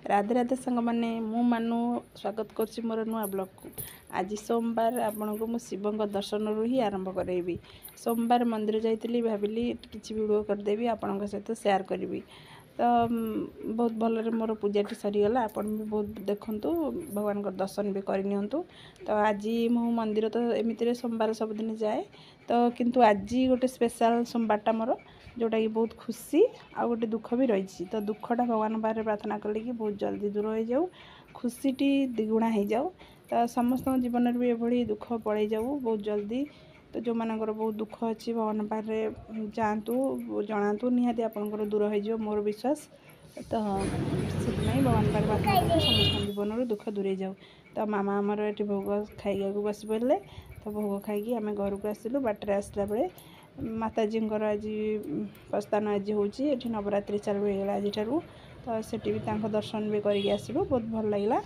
राधे राधे सांग मैंने मु मानू स्वागत कर मोर नुआ ब्लॉग को। आज सोमवार आपण को मु शिव दर्शन रू ही आरंभ करेबी। सोमवार मंदिर जाइली भाविली किसी वीडियो करदेवी आपण सहित शेयर करी। तो बहुत भल मोर पूजाटी सरीगला। आपण भी बहुत देखु भगवान का दर्शन भी करनी। तो आज मु मंदिर तो एमती सोमवार सबुदिन जाए, तो किंतु आज गोटे स्पेशल सोमवारटा मोर जोटा कि बहुत खुशी आ गोटे दुख भी रही। तो दुखटा भगवान बारे प्रार्थना कले कि बहुत जल्दी दूर हो जाऊ, खुशीटी द्विगुणा हो जाऊ। तो समस्त जीवन भी एभली दुख पड़े जाऊ बहुत जल्दी। तो जो मानकर बहुत दुख अच्छी भगवान पाखे जातु जनातु निहाती आपंकर दूर हो मोर विश्वास। तो से भगवान पाखे प्रार्थना कर समस्त जीवन दुख दूरे जाऊ। तो मामा आमर ये भोग खाइया बस पड़े। तो भोग खाई आम घर को आसलु। बाटर आसला बेले माताजी आज प्रस्थान आज हूँ नवरात्रि चालू होगा आज। तो सेठी भी दर्शन भी करके आसलु। बहुत भल लगे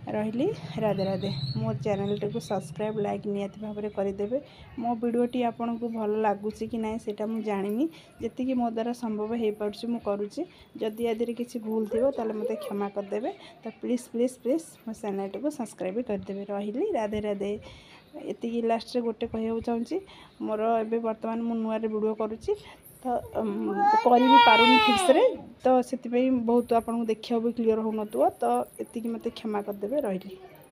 रही। राधे राधे। मो चैनल टी को सब्सक्राइब लाइक नियत भाव में करदे। मो वीडियोटी आपन को भल लगुच कि ना सेटा मु जानी। जी मो द्वारा संभव हो पार्छ मु करुच्ची। जदि आदि किसी भूल थी ताले मते क्षमा करदे। तो प्लीज प्लीज प्लीज मो चैनल टी को सब्सक्राइब करदे। रही राधे राधे। एति लास्ट रे गोटे कहूँ चाहूँगी मोर ए बर्तमान मु नुआ वीडियो करुच्ची। तो करी भी पारुनी ठीक से। तो से बहुत आपको देखा भी क्लीयर हो। तो ये मते क्षमा करदे। रही।